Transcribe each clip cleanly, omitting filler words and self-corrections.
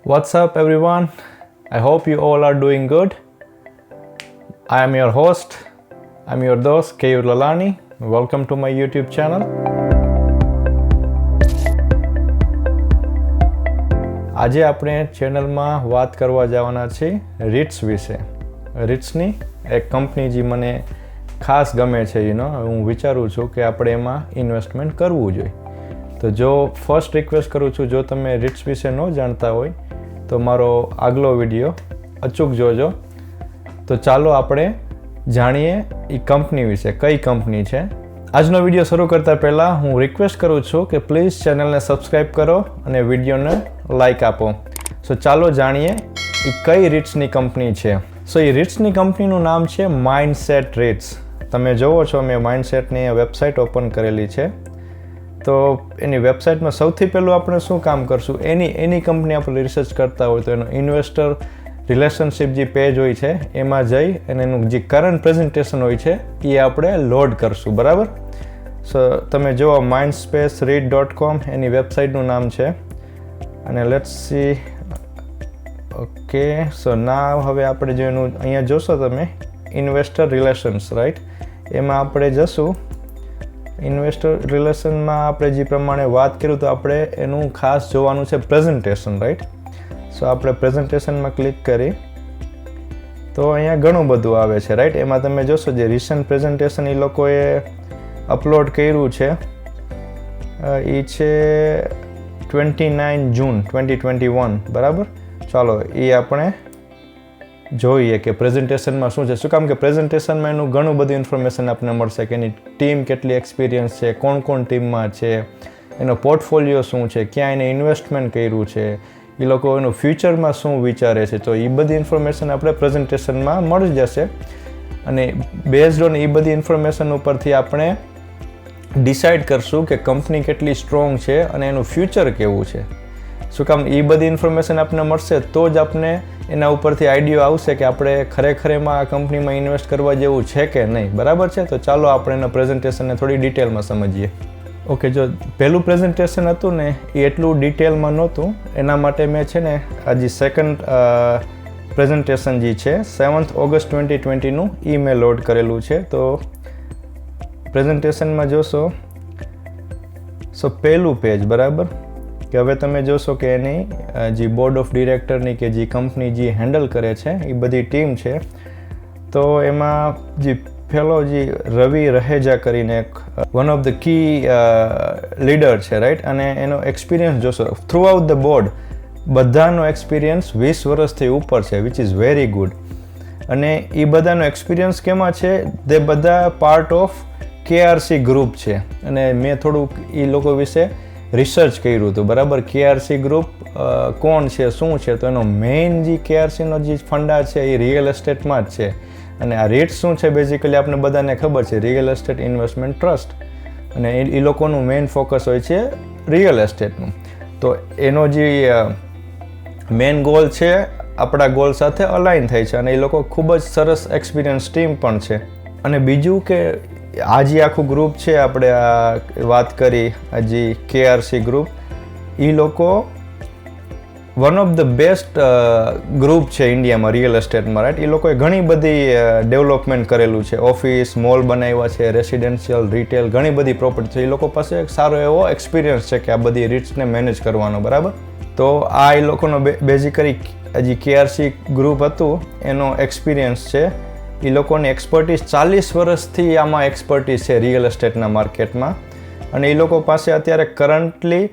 What's up, everyone? I hope you all are doing good. I am your host. I'm your dost, Keyur Lalani. Welcome to my YouTube channel. આજે આપણે ચેનલમાં વાત કરવા જવાના છે Ritz વિશે. રીટ્સની એક કંપની જે મને ખાસ ગમે છે, હું વિચારું છું કે આપણે એમાં ઇન્વેસ્ટમેન્ટ કરવું જોઈએ. તો જો ફર્સ્ટ રિક્વેસ્ટ કરું છું, જો તમે રીટ્સ વિશે ન જાણતા હોય તો મારો આગલો વિડીયો અચૂક જોજો. તો ચાલો આપણે જાણીએ એ કંપની વિશે, કઈ કંપની છે. આજનો વિડીયો શરૂ કરતાં પહેલાં હું રિક્વેસ્ટ કરું છું કે પ્લીઝ ચેનલને સબસ્ક્રાઈબ કરો અને વિડીયોને લાઇક આપો. સો ચાલો જાણીએ એ કઈ રીટ્સની કંપની છે. સો એ રીટ્સની કંપનીનું નામ છે માઇન્ડસેટ રીટ્સ. તમે જોવો છો, મેં માઇન્ડસેટની વેબસાઇટ ઓપન કરેલી છે. તો એની વેબસાઇટમાં સૌથી પહેલું આપણે શું કામ કરશું, એની કંપની આપણે રિસર્ચ કરતા હોય તો એનો ઇન્વેસ્ટર રિલેશનશિપ જે પેજ હોય છે એમાં જઈ અને એનું જે કરંટ પ્રેઝન્ટેશન હોય છે એ આપણે લોડ કરશું, બરાબર. સો તમે જુઓ mindspaceread.com એની વેબસાઇટનું નામ છે. અને લેટ્સ સી. ઓકે, સો ના હવે આપણે જો એનું અહીંયા જોશો તમે ઇન્વેસ્ટર રિલેશન્સ, રાઈટ, એમાં આપણે જશું. ઇન્વેસ્ટર રિલેશનમાં આપણે જે પ્રમાણે વાત કર્યું તો આપણે એનું ખાસ જોવાનું છે પ્રેઝન્ટેશન, રાઈટ. સો આપણે પ્રેઝન્ટેશનમાં ક્લિક કરી તો અહીંયા ઘણું બધું આવે છે, રાઈટ. એમાં તમે જોશો જે રિસન્ટ પ્રેઝન્ટેશન એ લોકોએ અપલોડ કર્યું છે એ છે 29 જૂન 2021, બરાબર. ચાલો એ આપણે જોઈએ કે પ્રેઝન્ટેશનમાં શું છે. શું કામ કે પ્રેઝન્ટેશનમાં એનું ઘણું બધું ઇન્ફોર્મેશન આપણને મળશે કે એની ટીમ કેટલી એક્સપિરિયન્સ છે, કોણ કોણ ટીમમાં છે, એનો પોર્ટફોલિયો શું છે, ક્યાં એને ઇન્વેસ્ટમેન્ટ કર્યું છે, એ લોકો એનું ફ્યુચરમાં શું વિચારે છે. તો એ બધી ઇન્ફોર્મેશન આપણે પ્રેઝન્ટેશનમાં મળી જશે. અને બેઝડ ઓન એ બધી ઇન્ફોર્મેશન ઉપરથી આપણે ડિસાઇડ કરશું કે કંપની કેટલી સ્ટ્રોંગ છે અને એનું ફ્યુચર કેવું છે. શું કામ એ બધી ઇન્ફોર્મેશન આપણને મળશે તો જ આપણે એના ઉપરથી આઈડિયો આવશે કે આપણે ખરેખર એમાં આ કંપનીમાં ઇન્વેસ્ટ કરવા જેવું છે કે નહીં, બરાબર છે. તો ચાલો આપણે એના પ્રેઝન્ટેશનને થોડી ડિટેલમાં સમજીએ. ઓકે, જો પહેલું પ્રેઝન્ટેશન હતું ને એ એટલું ડિટેલમાં નહોતું, એના માટે મેં છે ને આ જે સેકન્ડ પ્રેઝન્ટેશન જે છે 7th ઓગસ્ટ 2020નું એ મેં લોડ કરેલું છે. તો પ્રેઝન્ટેશનમાં જોશો, સો પહેલું પેજ, બરાબર, કે હવે તમે જોશો કે એની જે બોર્ડ ઓફ ડિરેક્ટરની કે જે કંપની જે હેન્ડલ કરે છે એ બધી ટીમ છે. તો એમાં જે પેલો જે રવિरहेજા કરીને one of the key leader છે, રાઈટ. અને એનો એક્સપિરિયન્સ જોશો થ્રુ આઉટ ધ બોર્ડ, બધાનો એક્સપિરિયન્સ 20 વર્ષથી ઉપર છે, વિચ ઇઝ વેરી ગુડ. અને એ બધાનો એક્સપિરિયન્સ કેમાં છે, તે બધા પાર્ટ ઓફ KRC ગ્રુપ છે. અને મેં થોડુંક એ લોકો વિશે રિસર્ચ કર્યું હતું, બરાબર. KRC ગ્રુપ કોણ છે, શું છે, તો એનો મેઇન જે KRCનો જે ફંડા છે એ રિયલ એસ્ટેટમાં જ છે. અને આ રીટ્સ શું છે, બેઝિકલી આપણે બધાને ખબર છે, રિયલ એસ્ટેટ ઇન્વેસ્ટમેન્ટ ટ્રસ્ટ. અને એ લોકોનું મેઇન ફોકસ હોય છે રિયલ એસ્ટેટનું. તો એનો જે મેઇન ગોલ છે આપણા ગોલ સાથે અલાઇન થાય છે. અને એ લોકો ખૂબ જ સરસ એક્સપિરિયન્સ ટીમ પણ છે. અને બીજું કે આ જે આખું ગ્રુપ છે, આપણે આ વાત કરી આ જે KRC ગ્રુપ, એ લોકો one of the best group છે ઇન્ડિયામાં રિયલ એસ્ટેટમાં, રાઈટ. એ લોકોએ ઘણી બધી ડેવલપમેન્ટ કરેલું છે, ઓફિસ, મોલ બનાવ્યા છે, રેસિડેન્શિયલ, રિટેલ, ઘણી બધી પ્રોપર્ટી છે. એ લોકો પાસે એક સારો એવો એક્સપિરિયન્સ છે કે આ બધી રીટ્સને મેનેજ કરવાનો, બરાબર. તો આ એ લોકોનો બેઝિકલી જે KRC ગ્રુપ હતું એનો એક્સપિરિયન્સ છે. એ લોકોની એક્સપર્ટીઝ 40 વર્ષથી આમાં એક્સપર્ટીઝ છે રિયલ એસ્ટેટના માર્કેટમાં. અને એ લોકો પાસે અત્યારે કરન્ટલી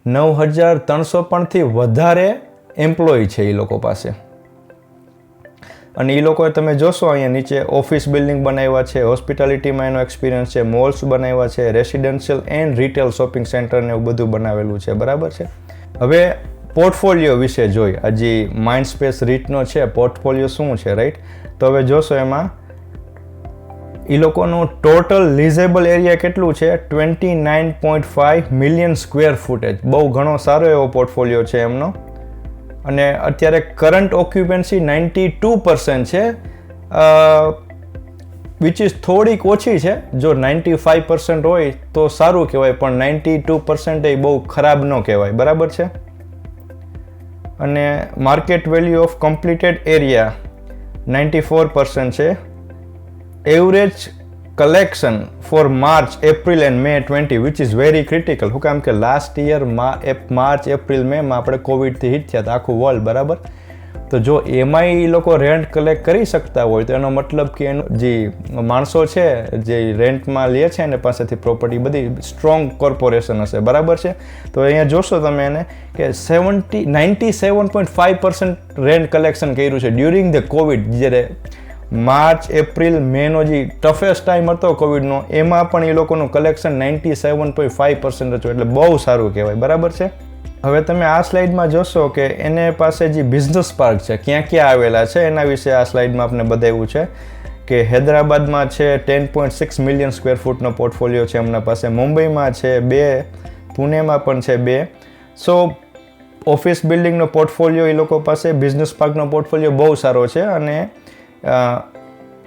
9,300 પણથી વધારે એમ્પ્લોય છે એ લોકો પાસે. અને એ લોકોએ તમે જોશો અહીંયા નીચે ઓફિસ બિલ્ડિંગ બનાવ્યા છે, હોસ્પિટાલિટીમાં એનો એક્સપિરિયન્સ છે, મોલ્સ બનાવ્યા છે, residential and retail shopping centre ને એવું બધું બનાવેલું છે, બરાબર છે. હવે પોર્ટફોલિયો વિશે જોઈએ. આ જે માઇન્ડસ્પેસ રીટનો છે પોર્ટફોલિયો શું છે, રાઈટ. તો હવે જોશો એમાં એ લોકોનું ટોટલ લીઝેબલ એરિયા કેટલું છે, 29.5 મિલિયન સ્ક્વેર ફૂટેજ. બહુ ઘણો સારો એવો પોર્ટફોલિયો છે એમનો. અને અત્યારે કરંટ ઓક્યુપન્સી 92% છે, વિચ ઇઝ થોડીક ઓછી છે. જો 95% હોય તો સારું કહેવાય, પણ 92% એ બહુ ખરાબ ન કહેવાય, બરાબર છે. અને market value of completed area 94% છે. Average collection for March April and May 20 which is very critical. શું કામ કે લાસ્ટ યર માર્ચ એપ્રિલ મેમાં આપણે કોવિડથી હિટ થયા હતા આખું વર્લ્ડ, બરાબર. તો જો એમાં એ લોકો રેન્ટ કલેક્ટ કરી શકતા હોય તો એનો મતલબ કે એનું જે માણસો છે જે રેન્ટમાં લે છે એને પાસેથી પ્રોપર્ટી બધી સ્ટ્રોંગ કોર્પોરેશન હશે, બરાબર છે. તો અહીંયા જોશો તમે એને કે 97.5% રેન્ટ કલેક્શન કર્યું છે ડ્યુરિંગ ધ કોવિડ. જ્યારે માર્ચ એપ્રિલ મેનો જે ટફેસ્ટ ટાઈમ હતો કોવિડનો એમાં પણ એ લોકોનું કલેક્શન 97.5% હતું, એટલે બહુ સારું કહેવાય, બરાબર છે. હવે તમે આ સ્લાઇડમાં જોશો કે એને પાસે જે બિઝનેસ પાર્ક છે ક્યાં ક્યાં આવેલા છે એના વિશે આ સ્લાઇડમાં આપણે બતાવ્યું છે કે હૈદરાબાદમાં છે 10.6 મિલિયન સ્ક્વેર ફૂટનો પોર્ટફોલિયો છે એમના પાસે, મુંબઈમાં છે 2, પુણેમાં પણ છે 2. સો ઓફિસ બિલ્ડિંગનો પોર્ટફોલિયો એ લોકો પાસે, બિઝનેસ પાર્કનો પોર્ટફોલિયો બહુ સારો છે. અને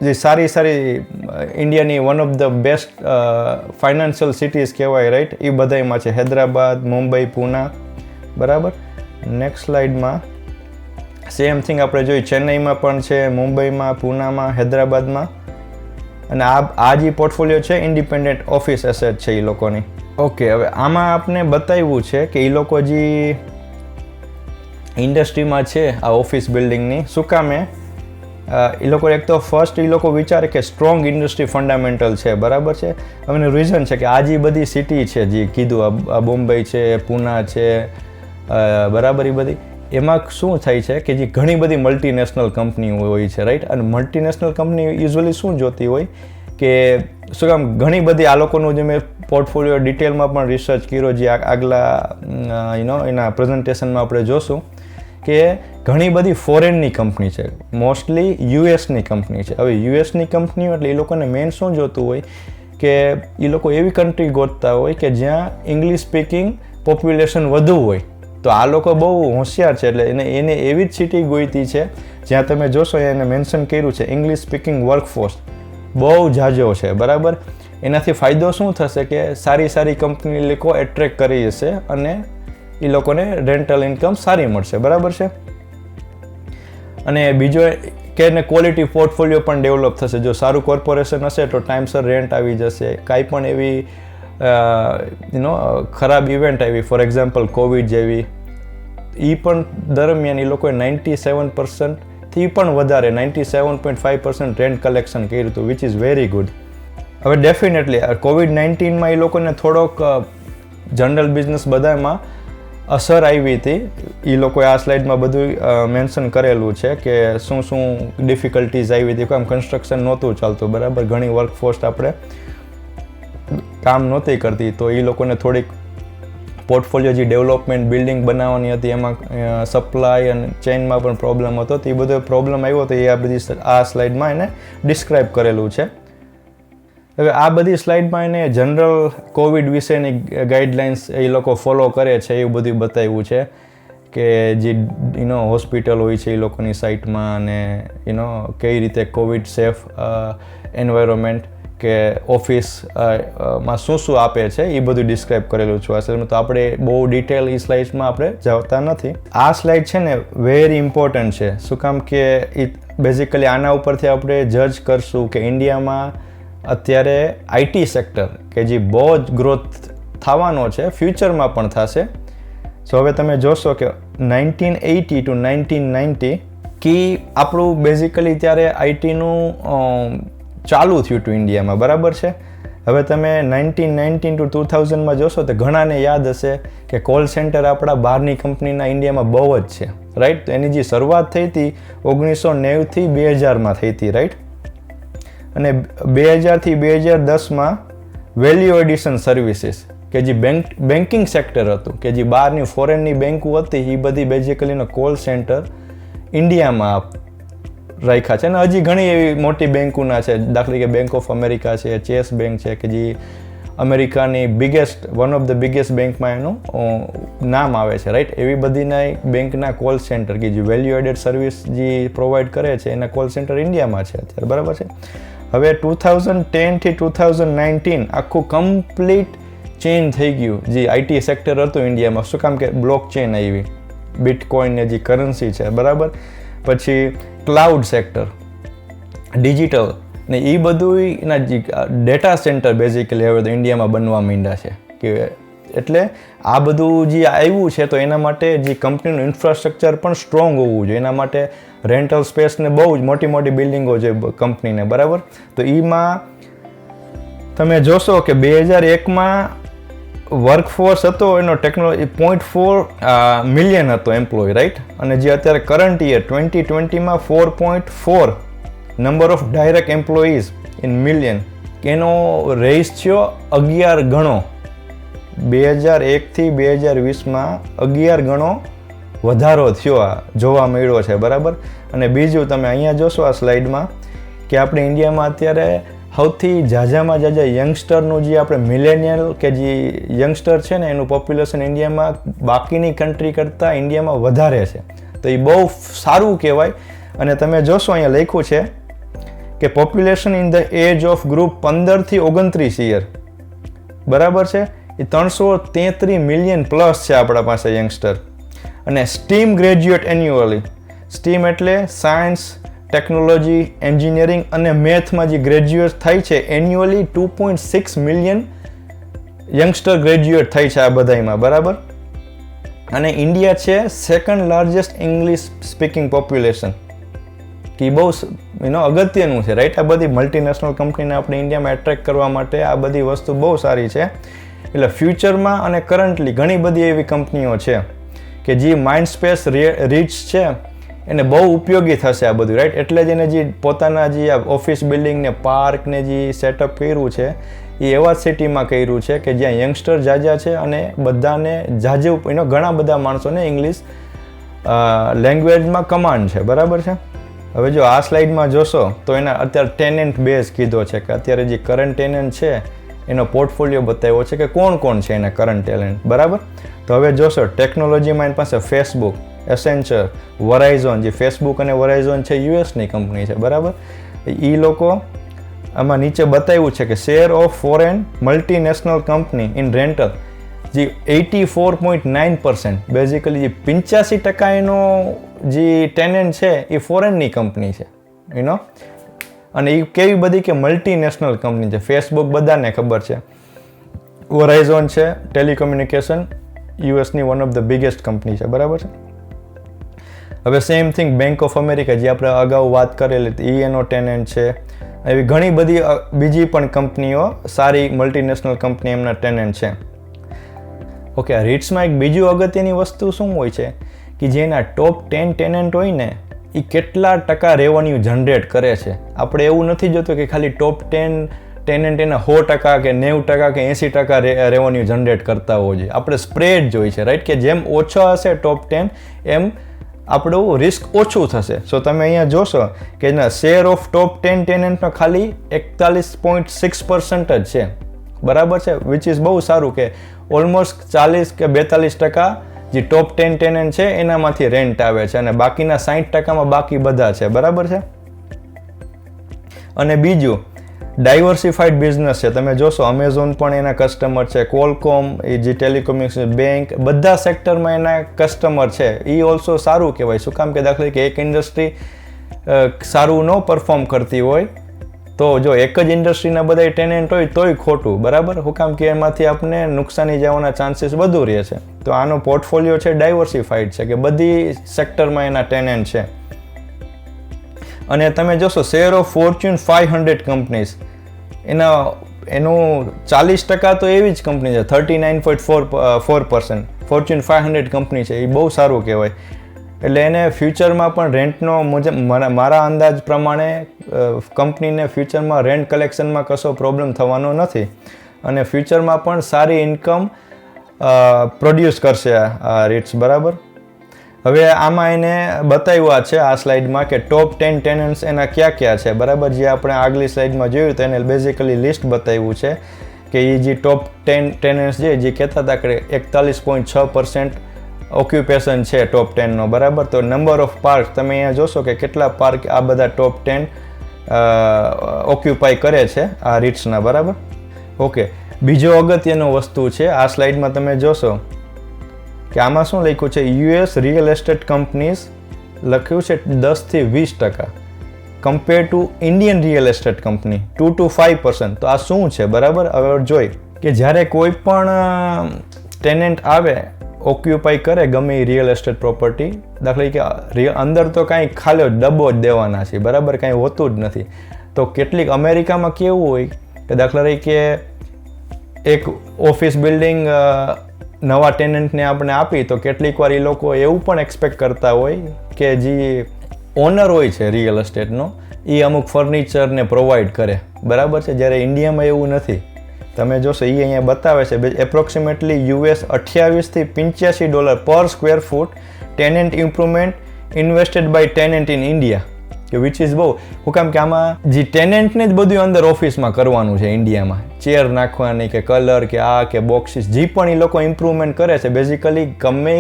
જે સારી ઇન્ડિયાની one of the best financial cities કહેવાય, રાઈટ, એ બધામાં છે હૈદરાબાદ, મુંબઈ, પૂના, બરાબર. નેક્સ્ટ સ્લાઇડમાં સેમ થિંગ આપણે જોઈ, ચેન્નઈમાં પણ છે, મુંબઈમાં, પૂનામાં, હૈદરાબાદમાં. અને આ જે પોર્ટફોલિયો છે ઇન્ડિપેન્ડન્ટ ઓફિસ એસેટ છે એ લોકોની. ઓકે, હવે આમાં આપણે બતાવ્યું છે કે એ લોકો જે ઇન્ડસ્ટ્રીમાં છે આ ઓફિસ બિલ્ડિંગની, શું કામે એ લોકો એક તો ફર્સ્ટ એ લોકો વિચારે કે સ્ટ્રોંગ ઇન્ડસ્ટ્રી ફંડામેન્ટલ છે, બરાબર છે. એનું રીઝન છે કે આ જે બધી સિટી છે જે કીધું, આ બોમ્બે છે, પૂના છે, બરાબર, એ બધી એમાં શું થાય છે કે જે ઘણી બધી મલ્ટીનેશનલ કંપનીઓ હોય છે, રાઈટ. અને મલ્ટીનેશનલ કંપની યુઝ્યુઅલી શું જોતી હોય કે શું કામ ઘણી બધી આ લોકોનું જે મેં પોર્ટફોલિયો ડિટેલમાં પણ રિસર્ચ કર્યો, જે આગલા એના પ્રેઝન્ટેશનમાં આપણે જોશું કે ઘણી બધી ફોરેનની કંપની છે, મોસ્ટલી યુએસની કંપની છે. હવે યુએસની કંપનીઓ એટલે એ લોકોને મેઇન શું જોતું હોય કે એ લોકો એવી કન્ટ્રી ગોતતા હોય કે જ્યાં ઇંગ્લિશ સ્પીકિંગ પોપ્યુલેશન વધુ હોય. તો આ લોકો બહુ હોશિયાર છે, એટલે એને એવી જ સિટી ગોઈતી છે જ્યાં તમે જોશો એને મેન્શન કર્યું છે ઇંગ્લિશ સ્પીકિંગ વર્કફોર્સ બહુ ઝાઝો છે, બરાબર. એનાથી ફાયદો શું થશે કે સારી કંપની લોકો એટ્રેક્ટ કરી જશે અને એ લોકોને રેન્ટલ ઇન્કમ સારી મળશે, બરાબર છે. અને બીજો કે એને ક્વોલિટી પોર્ટફોલિયો પણ ડેવલપ થશે. જો સારું કોર્પોરેશન હશે તો ટાઈમસર રેન્ટ આવી જશે. કાંઈ પણ એવી ખરાબ ઇવેન્ટ આવી, ફોર એક્ઝામ્પલ કોવિડ જેવી, એ પણ દરમિયાન એ લોકોએ 97%થી પણ વધારે 97.5% રેન્ટ કલેક્શન કર્યું હતું, વિચ ઇઝ વેરી ગુડ. હવે ડેફિનેટલી કોવિડ-19માં એ લોકોને થોડોક જનરલ બિઝનેસ બધામાં અસર આવી હતી. એ લોકોએ આ સ્લાઇડમાં બધું મેન્શન કરેલું છે કે શું ડિફિકલ્ટીઝ આવી હતી. કામ કન્સ્ટ્રક્શન નહોતું ચાલતું, બરાબર, ઘણી વર્કફોર્સ આપણે કામ નહોતી કરતી, તો એ લોકોને થોડીક પોર્ટફોલિયો જે ડેવલપમેન્ટ બિલ્ડિંગ બનાવવાની હતી એમાં સપ્લાય અને ચેઇનમાં પણ પ્રોબ્લેમ હતો. તો એ બધો પ્રોબ્લેમ આવ્યો તો એ આ સ્લાઇડમાં એને ડિસ્ક્રાઇબ કરેલું છે. હવે આ બધી સ્લાઇડમાં એને જનરલ કોવિડ વિશેની ગાઈડલાઇન્સ એ લોકો ફોલો કરે છે એવું બધું બતાવ્યું છે કે જે હોસ્પિટલ હોય છે એ લોકોની સાઇટમાં અને કઈ રીતે કોવિડ સેફ એન્વાયરમેન્ટ કે ઓફિસમાં શું આપે છે એ બધું ડિસ્ક્રાઇબ કરેલું છે આ સ્લાઇડમાં. તો આપણે બહુ ડિટેલ એ સ્લાઇડ્સમાં આપણે જતા નથી. આ સ્લાઇડ છે ને વેરી ઇમ્પોર્ટન્ટ છે. શું કામ કે બેઝિકલી આના ઉપરથી આપણે જજ કરશું કે ઇન્ડિયામાં અત્યારે આઈટી સેક્ટર કે જે બહુ જ ગ્રોથ થવાનો છે, ફ્યુચરમાં પણ થશે. સો હવે તમે જોશો કે 1980 to 1990 કે આપણું બેઝિકલી ત્યારે આઈટીનું ચાલુ થયું હતું ઇન્ડિયામાં, બરાબર છે. હવે તમે 1919 to 2000માં જોશો તો ઘણાને યાદ હશે કે કોલ સેન્ટર આપણા બહારની કંપનીના ઇન્ડિયામાં બહુ જ છે, રાઈટ. તો એની જે શરૂઆત થઈ હતી 1990થી 2000માં થઈ હતી, રાઈટ. અને 2000થી 2010માં વેલ્યુ એડિશન સર્વિસીસ કે જે બેન્કિંગ સેક્ટર હતું કે જે બહારની ફોરેનની બેન્કો હતી એ બધી બેઝિકલીનો કોલ સેન્ટર ઇન્ડિયામાં રાખ્યા છે. અને હજી ઘણી એવી મોટી બેન્કોના છે, દાખલા કે બેંક ઓફ અમેરિકા છે, ચેસ બેંક છે કે જે અમેરિકાની વન ઓફ ધ બિગેસ્ટ બેંકમાં એનું નામ આવે છે, રાઈટ. એવી બધીના બેંકના કોલ સેન્ટર કે જે વેલ્યુ એડેડ સર્વિસ જે પ્રોવાઈડ કરે છે એના કોલ સેન્ટર ઇન્ડિયામાં છે અત્યારે, બરાબર છે. હવે 2010થી 2019 આખું કમ્પ્લીટ ચેન્જ થઈ ગયું જે આઈટી સેક્ટર હતું ઇન્ડિયામાં. શું કામ કે બ્લોક ચેન આવી, બિટકોઇન જે કરન્સી છે, બરાબર. પછી ક્લાઉડ સેક્ટર, ડિજિટલ ને એ બધું એના જે ડેટા સેન્ટર બેઝિકલી હવે તો ઇન્ડિયામાં બનવા માંડ્યા છે કે એટલે આ બધું જે આવ્યું છે તો એના માટે જે કંપનીનું ઇન્ફ્રાસ્ટ્રક્ચર પણ સ્ટ્રોંગ હોવું જોઈએ. એના માટે રેન્ટલ સ્પેસને બહુ જ મોટી મોટી બિલ્ડિંગો છે કંપનીને, બરાબર. તો એમાં તમે જોશો કે 2001માં વર્કફોર્સ હતો એનો ટેકનોલોજી 0.4 મિલિયન હતો એમ્પ્લોય, રાઈટ. અને જે અત્યારે કરંટ યર 2020માં 4.4 number of direct employees in million, એનો રેશિયો 11 ગણો 2001થી 2020માં 11 ગણો વધારો થયો આ જોવા મળ્યો છે, બરાબર. અને બીજું તમે અહીંયા જોશો આ સ્લાઇડમાં કે આપણે ઇન્ડિયામાં અત્યારે સૌથી ઝાઝામાં ઝાઝા યંગસ્ટરનું જે આપણે મિલેનિયલ કે જે યંગસ્ટર છે ને એનું પોપ્યુલેશન ઇન્ડિયામાં બાકીની કન્ટ્રી કરતાં ઇન્ડિયામાં વધારે છે. તો એ બહુ સારું કહેવાય. અને તમે જોશો અહીંયા લખ્યું છે કે population in the age of group 15થી 29 યર, બરાબર છે, એ 333 મિલિયન પ્લસ છે આપણા પાસે યંગસ્ટર. અને સ્ટીમ ગ્રેજ્યુએટ એન્યુઅલી, સ્ટીમ એટલે સાયન્સ, ટેકનોલોજી, એન્જિનિયરિંગ અને મેથમાં જે ગ્રેજ્યુએટ થાય છે એન્યુઅલી 2.6 મિલિયન યંગસ્ટર ગ્રેજ્યુએટ થાય છે આ બધામાં, બરાબર. અને ઇન્ડિયા છે second largest English speaking population, કે બહુ અગત્યનું છે, રાઈટ. આ બધી મલ્ટીનેશનલ કંપનીને આપણે ઇન્ડિયામાં એટ્રેક્ટ કરવા માટે આ બધી વસ્તુ બહુ સારી છે. એટલે ફ્યુચરમાં અને કરન્ટલી ઘણી બધી એવી કંપનીઓ છે કે જે માઇન્ડ સ્પેસ રીચ છે એને બહુ ઉપયોગી થશે આ બધું, રાઈટ. એટલે જ એને જે પોતાના જે આ ઓફિસ બિલ્ડિંગને પાર્કને જે સેટઅપ કર્યું છે એ એવા સિટીમાં કર્યું છે કે જ્યાં યંગસ્ટર જાજા છે અને બધાને જાજુ ઘણા બધા માણસોને ઇંગ્લિશ લેંગ્વેજમાં કમાન્ડ છે, બરાબર છે. હવે જો આ સ્લાઇડમાં જોશો તો એના અત્યારે ટેનન્ટ બેઝ કીધો છે કે અત્યારે જે કરંટ ટેનન્ટ છે એનો પોર્ટફોલિયો બતાવ્યો છે કે કોણ કોણ છે એના કરંટ ટેલેન્ટ, બરાબર. તો હવે જોશો ટેકનોલોજીમાં એની પાસે ફેસબુક, એસેન્ચર, વરાઇઝોન, જે ફેસબુક અને વરાઇઝોન છે યુએસની કંપની છે, બરાબર. એ લોકો આમાં નીચે બતાવ્યું છે કે share of foreign multinational company in rental જે 84.9%, બેઝિકલી જે 85% એનો જે ટેનન્ટ છે એ ફોરેનની કંપની છે, યુ નો. અને એ કેવી બધી કે મલ્ટીનેશનલ કંપની છે. ફેસબુક બધાને ખબર છે, વરાઇઝોન છે ટેલિકોમ્યુનિકેશન યુએસની one of the biggest company છે, બરાબર છે. હવે same thing bank of America જે આપણે અગાઉ વાત કરેલી એ એનો ટેનન્ટ છે. એવી ઘણી બધી બીજી પણ કંપનીઓ સારી મલ્ટીનેશનલ કંપની એમના ટેનન્ટ છે. ઓકે, રીટ્સમાં એક બીજું અગત્યની વસ્તુ શું હોય છે કે જેના ટોપ 10 ટેનન્ટ હોય ને એ કેટલા ટકા રેવન્યુ જનરેટ કરે છે. આપણે એવું નથી જોતું કે ખાલી ટોપ 10 ટેનન્ટ એના 100% કે 90% કે 80% રેવન્યુ જનરેટ કરતા હોવો જોઈએ. આપણે સ્પ્રેડ જોઈએ છે, રાઈટ, કે જેમ ઓછો હશે ટોપ 10 એમ આપણું રિસ્ક ઓછું થશે. સો તમે અહીંયા જોશો કે એના શેર ઓફ ટોપ 10 ટેનન્ટનો ખાલી 41.6% જ છે, બરાબર છે, વિચ ઇઝ બહુ સારું કે ઓલમોસ્ટ 40 કે 42% જે ટોપ 10 ટેનન્ટ છે એનામાંથી રેન્ટ આવે છે અને બાકીના 60%માં બાકી બધા છે, બરાબર છે. અને બીજું ડાયવર્સિફાઈડ બિઝનેસ છે. તમે જોશો અમેઝોન પણ એના કસ્ટમર છે, કોલકોમ એ જે ટેલિકોમ્યુનિકેશન, બેંક, બધા સેક્ટરમાં એના કસ્ટમર છે. એ ઓલ્સો સારું કહેવાય. શું કામ કે દાખલા કે એક ઇન્ડસ્ટ્રી સારું ન પરફોર્મ કરતી હોય તો જો એક જ ઇન્ડસ્ટ્રીના બધા ટેનન્ટ હોય તોય ખોટું, બરાબર. શું કામ કે એમાંથી આપણે નુકસાની જવાના ચાન્સીસ વધુ રહે છે. તો આનો પોર્ટફોલિયો છે ડાયવર્સિફાઈડ છે કે બધી સેક્ટરમાં એના ટેનન્ટ છે. અને તમે જોશો શેર ઓફ ફોર્ચ્યુન 500 કંપનીઝ એનું 40% તો એવી જ કંપની છે, 39.4% ફોર્ચ્યુન 500 કંપની છે. એ બહુ સારું કહેવાય. એટલે એને ફ્યુચરમાં પણ રેન્ટનો મુજબ મારા અંદાજ પ્રમાણે કંપનીને ફ્યુચરમાં રેન્ટ કલેક્શનમાં કશો પ્રોબ્લેમ થવાનો નથી અને ફ્યુચરમાં પણ સારી ઇન્કમ પ્રોડ્યુસ કરશે આ રીટ્સ, બરાબર. હવે આમાં એને બતાવ્યું છે આ સ્લાઇડમાં કે ટોપ 10 ટેનન્ટ્સ એના ક્યાં ક્યાં છે, બરાબર. જે આપણે આગલી સ્લાઇડમાં જોયું તો એને બેઝિકલી લિસ્ટ બતાવ્યું છે કે એ જે ટોપ 10 ટેનન્ટ્સ જે કહેતા હતા કે 41.6% ઓક્યુપેશન છે ટોપ 10નો, બરાબર. તો નંબર ઓફ પાર્ક તમે અહીંયા જોશો કે કેટલા પાર્ક આ બધા ટોપ 10 ઓક્યુપાય કરે છે આ રીટ્સના, બરાબર. ઓકે, બીજો અગત્યનો વસ્તુ છે આ સ્લાઇડમાં તમે જોશો કે આમાં શું લખ્યું છે, યુએસ રિયલ એસ્ટેટ કંપનીઝ લખ્યું છે 10 થી 20%, compare to Indian real estate company 2 to 5%. તો આ શું છે, બરાબર? હવે જોઈ કે જ્યારે કોઈ પણ ટેનન્ટ આવે, ઓક્યુપાઈ કરે ગમે એ રિયલ એસ્ટેટ પ્રોપર્ટી, દાખલા કે અંદર તો કાંઈ ખાલી ડબ્બો જ દેવાના છે, બરાબર? કાંઈ હોતું જ નથી. તો કેટલીક અમેરિકામાં કેવું હોય કે દાખલા તરીકે એક ઓફિસ બિલ્ડિંગ નવા ટેનન્ટને આપણે આપી, તો કેટલીક વાર એ લોકો એવું પણ એક્સપેક્ટ કરતા હોય કે જે ઓનર હોય છે રિયલ એસ્ટેટનો, એ અમુક ફર્નિચરને પ્રોવાઈડ કરે, બરાબર છે? જ્યારે ઇન્ડિયામાં એવું નથી. તમે જોશો, એ અહીંયા બતાવે છે એપ્રોક્સિમેટલી US $28 થી $85 પર square foot tenant improvement invested by tenant in India, કે વિચ ઇઝ બહુ. હું કામ કે આમાં જે ટેનન્ટને જ બધું અંદર ઓફિસમાં કરવાનું છે ઇન્ડિયામાં, ચેર નાખવાની કે કલર કે આ કે બોક્સીસ, જે પણ એ લોકો ઇમ્પ્રુવમેન્ટ કરે છે. બેઝિકલી ગમે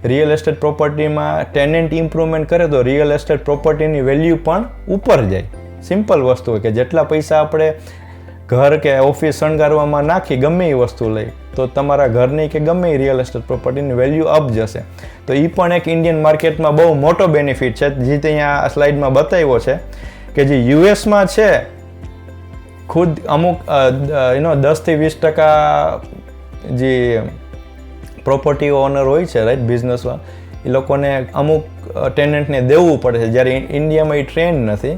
રિયલ એસ્ટેટ પ્રોપર્ટીમાં ટેનન્ટ ઇમ્પ્રુવમેન્ટ કરે તો રિયલ એસ્ટેટ પ્રોપર્ટીની વેલ્યુ પણ ઉપર જાય. સિમ્પલ વસ્તુ હોય કે જેટલા પૈસા આપણે ઘર કે ઓફિસ શણગારવામાં નાખી ગમે એ વસ્તુ લઈ, તો તમારા ઘરની કે ગમે એ રિયલ એસ્ટેટ પ્રોપર્ટીની વેલ્યુ અપ જશે. તો એ પણ એક ઇન્ડિયન માર્કેટમાં બહુ મોટો બેનિફિટ છે, જે અહીંયા આ સ્લાઇડમાં બતાવ્યો છે કે જે યુએસમાં છે, ખુદ અમુક 10 થી 20% જે પ્રોપર્ટી ઓનર હોય છે, રાઈટ, બિઝનેસમાં, એ લોકોને અમુક ટેનન્ટને દેવું પડે છે, જ્યારે ઇન્ડિયામાં એ ટ્રેન્ડ નથી.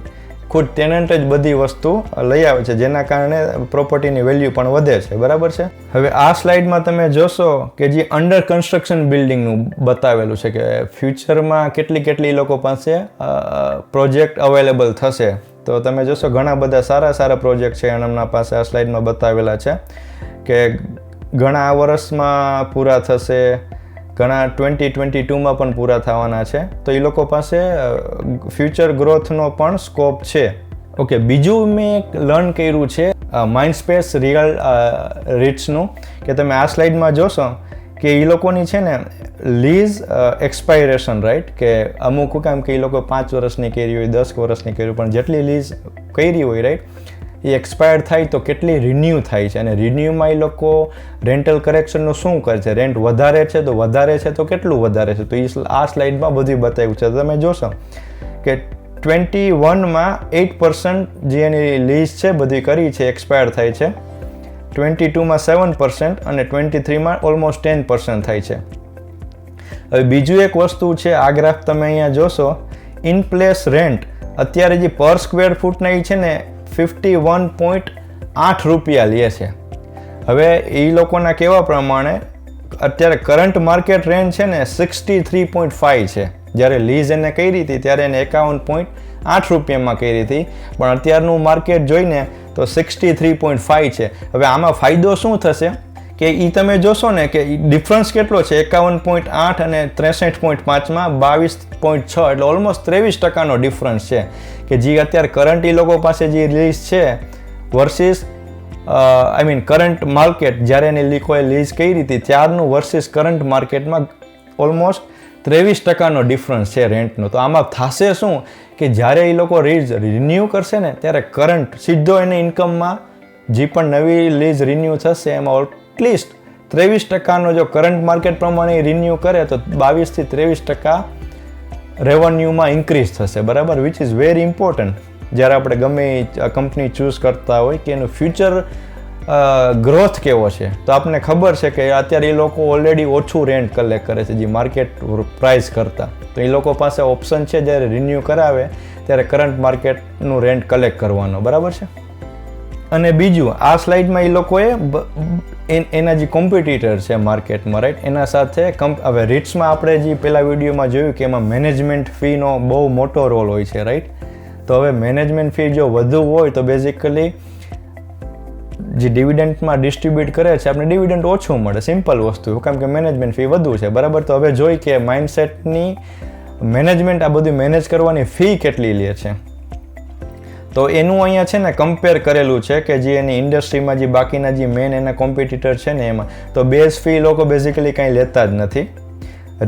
ખુદ ટેનન્ટ જ બધી વસ્તુ લઈ આવે છે, જેના કારણે પ્રોપર્ટીની વેલ્યુ પણ વધે છે, બરાબર છે? હવે આ સ્લાઇડમાં તમે જોશો કે જે અંડર કન્સ્ટ્રક્શન બિલ્ડિંગનું બતાવેલું છે કે ફ્યુચરમાં કેટલી લોકો પાસે પ્રોજેક્ટ અવેલેબલ થશે. તો તમે જોશો ઘણા બધા સારા પ્રોજેક્ટ છે એમના પાસે આ સ્લાઇડમાં બતાવેલા છે કે ઘણા આ વર્ષમાં પૂરા થશે, ઘણા 2022માં પણ પૂરા થવાના છે. તો એ લોકો પાસે ફ્યુચર ગ્રોથનો પણ સ્કોપ છે. ઓકે, બીજું મેં લર્ન કર્યું છે માઇન્ડસ્પેસ રિયલ રીટ્સનું, કે તમે આ સ્લાઇડમાં જોશો કે એ લોકોની છે ને લીઝ એક્સપાયરેશન, રાઈટ, કે અમુક કામ કે એ લોકો 5 વર્ષની કરી હોય, 10 વર્ષની કરી હોય, પણ જેટલી લીઝ કરી હોય, રાઈટ, એ એક્સપાયર થાય તો કેટલી રિન્યૂ થાય છે, અને રિન્યૂમાં એ લોકો રેન્ટલ કરેક્શનનું શું કરે છે, રેન્ટ વધારે છે તો વધારે છે તો કેટલું વધારે છે, તો એ આ સ્લાઇડમાં બધું બતાવ્યું છે. તમે જોશો કે 21માં 8% જે એની લીઝ છે બધી કરી છે એક્સપાયર થાય છે, 22માં 7% અને 23માં ઓલમોસ્ટ 10% થાય છે. હવે બીજું એક વસ્તુ છે, આ ગ્રાફ તમે અહીંયા જોશો, ઇન પ્લેસ રેન્ટ અત્યારે જે પર સ્ક્વેર ફૂટના એ છે ને 51.8 રૂપિયા લે છે. હવે એ લોકોના કહેવા પ્રમાણે અત્યારે કરંટ માર્કેટ રેન્ટ છે ને 63.5 છે. જ્યારે લીઝ એને કરી હતી ત્યારે એને 51.8 રૂપિયામાં કરી હતી, પણ અત્યારનું માર્કેટ જોઈને તો 63.5 છે. હવે આમાં ફાયદો શું થશે કે એ તમે જોશો ને કે ડિફરન્સ કેટલો છે, 51.8 અને 63.5માં 22.6, એટલે ઓલમોસ્ટ 23%નો ડિફરન્સ છે કે જે અત્યારે કરંટ એ લોકો પાસે જે લીઝ છે વર્સિસ કરંટ માર્કેટ, જ્યારે એને લોકોએ લીઝ કરી હતી ત્યારનું વર્સિસ કરંટ માર્કેટમાં ઓલમોસ્ટ 23%નો ડિફરન્સ છે રેન્ટનો. તો આમાં થશે શું કે જ્યારે એ લોકો રિન્યૂ કરશે ને ત્યારે કરંટ સીધો એને ઇન્કમમાં જે પણ નવી લીઝ રિન્યૂ થશે એમાં એટલીસ્ટ 23%નો જો કરંટ માર્કેટ પ્રમાણે રિન્યૂ કરે તો 22 થી 23% રેવન્યુમાં ઇન્ક્રીઝ થશે, બરાબર, વિચ ઇઝ વેરી ઇમ્પોર્ટન્ટ જ્યારે આપણે ગમે કંપની ચૂઝ કરતા હોય કે એનું ફ્યુચર ગ્રોથ કેવો છે. તો આપણને ખબર છે કે અત્યારે એ લોકો ઓલરેડી ઓછું રેન્ટ કલેક્ટ કરે છે જે માર્કેટ પ્રાઇસ કરતાં, તો એ લોકો પાસે ઓપ્શન છે જ્યારે રિન્યૂ કરાવે ત્યારે કરંટ માર્કેટનું રેન્ટ કલેક્ટ કરવાનો, બરાબર છે. અને બીજું આ સ્લાઇડમાં એ લોકોએ એના જે કોમ્પિટિટર છે માર્કેટમાં, રાઈટ, એના સાથે હવે રીટ્સમાં આપણે જે પહેલા વિડીયોમાં જોયું કે એમાં મેનેજમેન્ટ ફીનો બહુ મોટો રોલ હોય છે, રાઈટ. તો હવે મેનેજમેન્ટ ફી જો વધુ હોય તો બેઝિકલી જે ડિવિડન્ડમાં ડિસ્ટ્રીબ્યુટ કરે છે આપણે ડિવિડન્ડ ઓછું મળે, સિમ્પલ વસ્તુ, કેમ કે મેનેજમેન્ટ ફી વધુ છે, બરાબર. તો હવે જોઈ કે માઇન્ડસેટની મેનેજમેન્ટ આ બધું મેનેજ કરવાની ફી કેટલી લે છે, તો એનું અહીંયા છે ને કમ્પેર કરેલું છે કે જે એની ઇન્ડસ્ટ્રીમાં જે બાકીના જે મેન એના કોમ્પિટિટર છે ને એમાં તો બેઝ ફી લોકો બેઝિકલી કાંઈ લેતા જ નથી.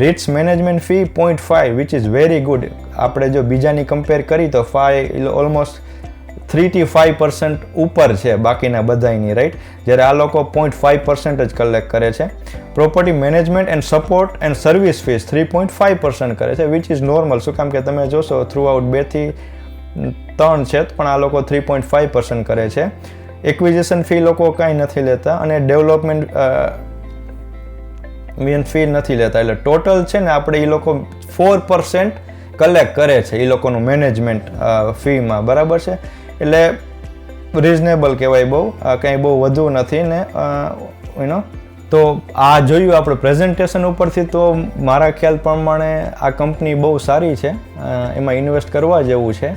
REITs management fee 0.5 which is very good. આપણે જો બીજાની કમ્પેર કરી તો 5 ઓલમોસ્ટ 3-5% ઉપર છે બાકીના બધાની, રાઈટ? જ્યારે આ લોકો 0.5% જ કલેક્ટ કરે છે. Property management and support and service fees 3.5% કરે છે, વિચ ઇઝ નોર્મલ. શું કામ કે તમે જોશો થ્રુ આઉટ 2 થી 3 છે, પણ આ લોકો 3.5% કરે છે. એક્વિઝિશન ફી લોકો કાંઈ નથી લેતા અને ડેવલપમેન્ટ ફી નથી લેતા. એટલે ટોટલ છે ને આપણે એ લોકો 4% કલેક્ટ કરે છે એ લોકોનું મેનેજમેન્ટ ફીમાં, બરાબર છે? એટલે રિઝનેબલ કહેવાય, બહુ કંઈ બહુ વધુ નથી ને તો આ જોયું આપણે પ્રેઝન્ટેશન ઉપરથી તો મારા ખ્યાલ પ્રમાણે આ કંપની બહુ સારી છે, એમાં ઇન્વેસ્ટ કરવા જેવું છે.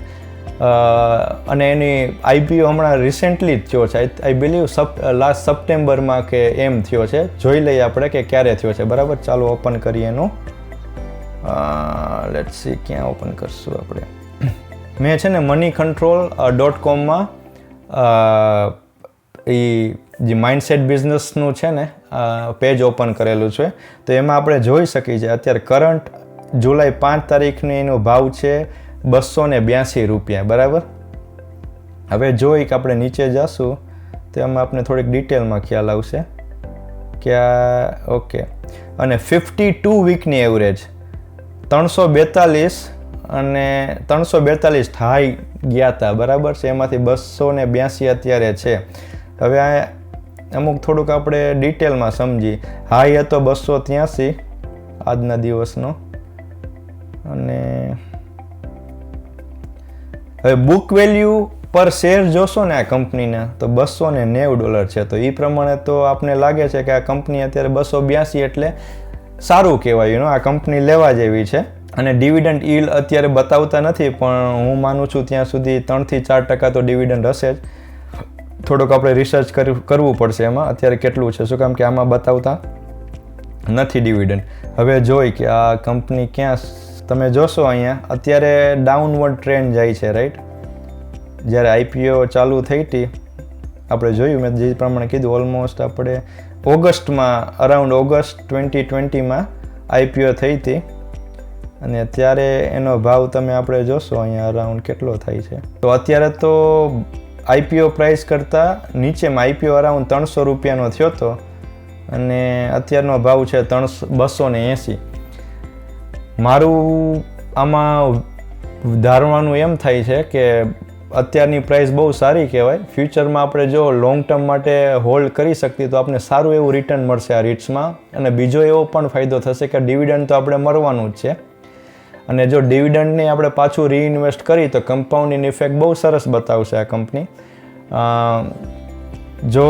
અને એની IPO હમણાં રિસેન્ટલી જ થયો છે, આઈ બિલીવ લાસ્ટ સપ્ટેમ્બરમાં કે એમ થયો છે. જોઈ લઈએ આપણે કે ક્યારે થયો છે, બરાબર? ચાલો ઓપન કરીએ એનું. લેટ્સ સી ક્યાં ઓપન કરશું આપણે. મેં છે ને moneycontrol.com એ જે માઇન્ડસેટ બિઝનેસનું છે ને પેજ ઓપન કરેલું છે. તો એમાં આપણે જોઈ શકીએ છીએ અત્યારે કરંટ જુલાઈ 5 તારીખની એનો ભાવ છે ₹282, બરાબર? હવે જોઈ કે આપણે નીચે જશું તો એમાં આપણે થોડીક ડિટેલમાં ખ્યાલ આવશે કે ઓકે. અને 52 વીકની એવરેજ 342 અને 342 હાઈ ગયા હતા, બરાબર છે? એમાંથી 282 અત્યારે છે. હવે આ અમુક થોડુંક આપણે ડિટેલમાં સમજી. હાઈ હતો 283 આજના દિવસનો, અને હવે બુક વેલ્યુ પર શેર જોશો ને આ કંપનીના તો $290 છે. તો એ પ્રમાણે તો આપને લાગે છે કે આ કંપની અત્યારે 282 એટલે સારું કહેવાય, આ કંપની લેવા જેવી છે. અને ડિવિડન્ડ યીલ્ડ અત્યારે બતાવતા નથી, પણ હું માનું છું ત્યાં સુધી 3-4% તો ડિવિડન્ડ હશે જ. થોડુંક આપણે રિસર્ચ કરવું પડશે એમાં અત્યારે કેટલું છે, શું કામ કે આમાં બતાવતા નથી ડિવિડન્ડ. હવે જોઈ કે આ કંપની ક્યાં, તમે જોશો અહીંયા અત્યારે ડાઉનવર્ડ ટ્રેન્ડ જાય છે, રાઈટ? જ્યારે IPO ચાલુ થઈ હતી આપણે જોયું, મેં જે પ્રમાણે કીધું, ઓલમોસ્ટ આપણે ઓગસ્ટમાં અરાઉન્ડ ઓગસ્ટ 2020માં IPO થઈ હતી અને ત્યારે એનો ભાવ તમે આપણે જોશો અહીંયા અરાઉન્ડ કેટલો થાય છે. તો અત્યારે તો IPO પ્રાઇસ કરતાં નીચેમાં IPO અરાઉન્ડ ₹300 થયો હતો અને અત્યારનો ભાવ છે 280. મારું આમાં ધારવાનું એમ થાય છે કે અત્યારની પ્રાઇસ બહુ સારી કહેવાય. ફ્યુચરમાં આપણે જો લોંગ ટર્મ માટે હોલ્ડ કરી શકીએ તો આપણે સારું એવું રિટર્ન મળશે આ રીટ્સમાં. અને બીજો એવો પણ ફાયદો થશે કે ડિવિડન્ડ તો આપણે મળવાનું જ છે, અને જો ડિવિડન્ડને આપણે પાછું રીઇન્વેસ્ટ કરી તો કમ્પાઉન્ડિંગ ઇફેક્ટ બહુ સરસ બતાવશે આ કંપની. જો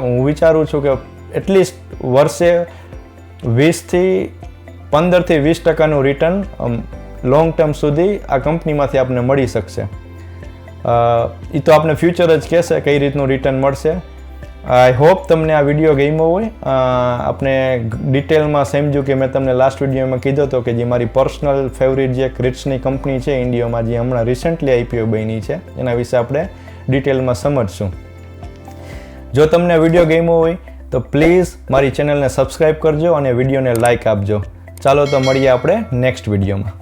હું વિચારું છું કે એટલીસ્ટ વર્ષે 15-20% રિટર્ન લોંગ ટર્મ સુધી આ કંપનીમાંથી આપણને મળી શકશે. એ તો આપણે ફ્યુચર જ કહેશે કઈ રીતનું રિટર્ન મળશે. આઈ હોપ તમને આ વિડીયો ગમ્યો હોય. આપણે ડિટેલમાં સમજ્યું કે મેં તમને લાસ્ટ વિડીયોમાં કીધો હતો કે જે મારી પર્સનલ ફેવરિટ જે રીટ્સની કંપની છે ઇન્ડિયામાં, જે હમણાં રિસેન્ટલી IPO બની છે, એના વિશે આપણે ડિટેલમાં સમજશું. જો તમને વિડીયો ગમ્યો હોય તો પ્લીઝ મારી ચેનલને સબસ્ક્રાઈબ કરજો અને વિડીયોને લાઇક આપજો. ચાલો તો મળીએ આપણે નેક્સ્ટ વિડીયોમાં.